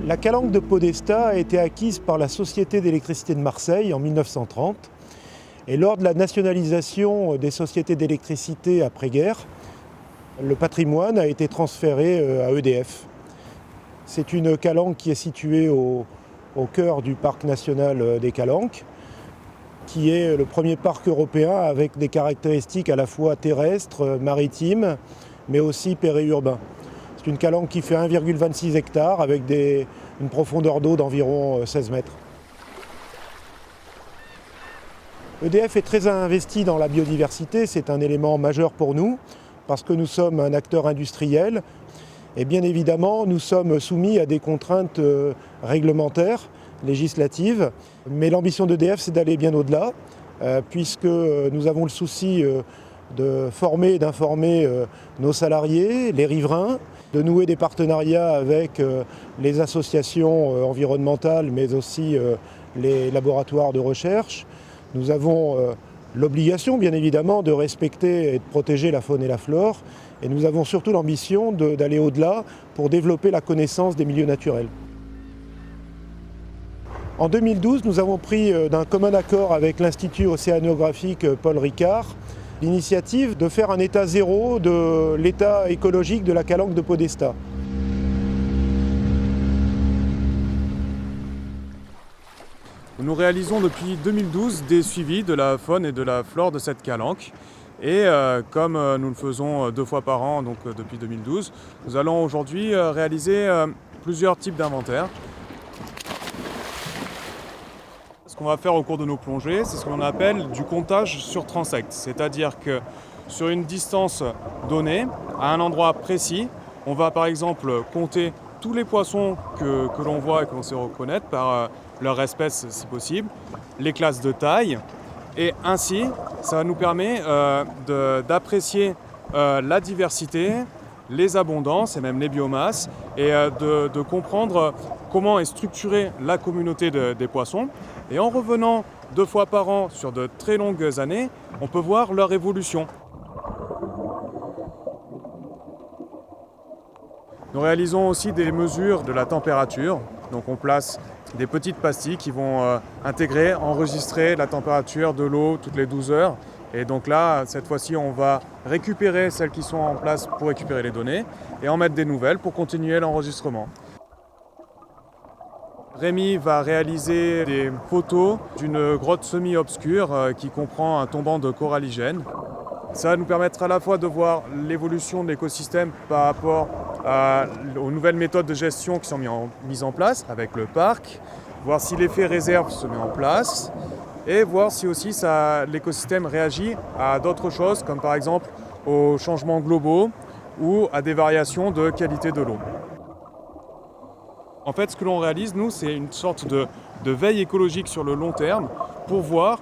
La calanque de Podestà a été acquise par la Société d'électricité de Marseille en 1930. Et lors de la nationalisation des sociétés d'électricité après-guerre, le patrimoine a été transféré à EDF. C'est une calanque qui est située au cœur du parc national des Calanques, qui est le premier parc européen avec des caractéristiques à la fois terrestres, maritimes, mais aussi périurbains. C'est une calanque qui fait 1,26 hectares avec une profondeur d'eau d'environ 16 mètres. EDF est très investi dans la biodiversité, c'est un élément majeur pour nous, parce que nous sommes un acteur industriel. Et bien évidemment, nous sommes soumis à des contraintes réglementaires, législatives. Mais l'ambition d'EDF, c'est d'aller bien au-delà, puisque nous avons le souci de former et d'informer nos salariés, les riverains, de nouer des partenariats avec les associations environnementales, mais aussi les laboratoires de recherche. Nous avons l'obligation, bien évidemment, de respecter et de protéger la faune et la flore. Et nous avons surtout l'ambition d'aller au-delà pour développer la connaissance des milieux naturels. En 2012, nous avons pris d'un commun accord avec l'Institut océanographique Paul Ricard l'initiative de faire un état zéro de l'état écologique de la calanque de Podestà. Nous réalisons depuis 2012 des suivis de la faune et de la flore de cette calanque. Et comme nous le faisons 2 fois par an, donc depuis 2012, nous allons aujourd'hui réaliser plusieurs types d'inventaires. Ce qu'on va faire au cours de nos plongées, c'est ce qu'on appelle du comptage sur transect. C'est-à-dire que sur une distance donnée, à un endroit précis, on va par exemple compter tous les poissons que l'on voit et que l'on sait reconnaître par leur espèce si possible, les classes de taille. Et ainsi, ça nous permet d'apprécier la diversité, les abondances et même les biomasses et de comprendre comment est structurée la communauté des poissons. Et en revenant 2 fois par an sur de très longues années, on peut voir leur évolution. Nous réalisons aussi des mesures de la température. Donc on place des petites pastilles qui vont enregistrer la température de l'eau toutes les 12 heures. Et donc là, cette fois-ci, on va récupérer celles qui sont en place pour récupérer les données et en mettre des nouvelles pour continuer l'enregistrement. Rémi va réaliser des photos d'une grotte semi-obscure qui comprend un tombant de coralligène. Ça va nous permettre à la fois de voir l'évolution de l'écosystème par rapport aux nouvelles méthodes de gestion qui sont mises en place avec le parc, voir si l'effet réserve se met en place et voir si aussi l'écosystème réagit à d'autres choses comme par exemple aux changements globaux ou à des variations de qualité de l'eau. En fait, ce que l'on réalise, nous, c'est une sorte de veille écologique sur le long terme pour voir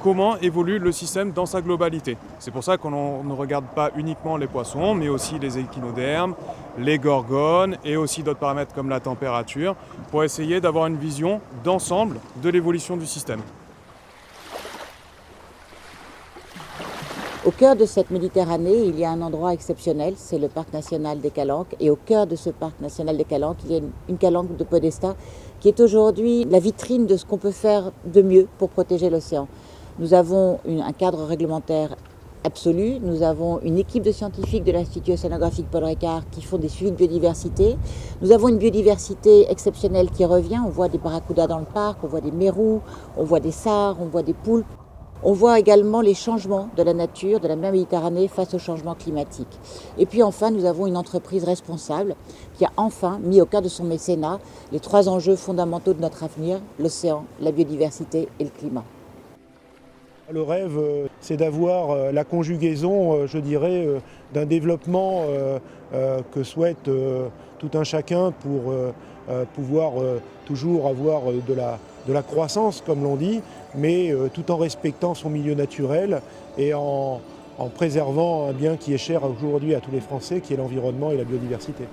comment évolue le système dans sa globalité. C'est pour ça qu'on ne regarde pas uniquement les poissons, mais aussi les échinodermes, les gorgones et aussi d'autres paramètres comme la température pour essayer d'avoir une vision d'ensemble de l'évolution du système. Au cœur de cette Méditerranée, il y a un endroit exceptionnel, c'est le parc national des Calanques. Et au cœur de ce parc national des Calanques, il y a une calanque de Podestà qui est aujourd'hui la vitrine de ce qu'on peut faire de mieux pour protéger l'océan. Nous avons un cadre réglementaire absolu, nous avons une équipe de scientifiques de l'Institut océanographique Paul Ricard qui font des suivis de biodiversité. Nous avons une biodiversité exceptionnelle qui revient, on voit des barracudas dans le parc, on voit des mérous, on voit des sards, on voit des poulpes. On voit également les changements de la nature, de la mer Méditerranée face au changement climatique. Et puis enfin, nous avons une entreprise responsable qui a enfin mis au cœur de son mécénat les 3 enjeux fondamentaux de notre avenir, l'océan, la biodiversité et le climat. Le rêve, c'est d'avoir la conjugaison, je dirais, d'un développement que souhaite tout un chacun pour pouvoir toujours avoir de la croissance, comme l'on dit, mais tout en respectant son milieu naturel et en préservant un bien qui est cher aujourd'hui à tous les Français, qui est l'environnement et la biodiversité.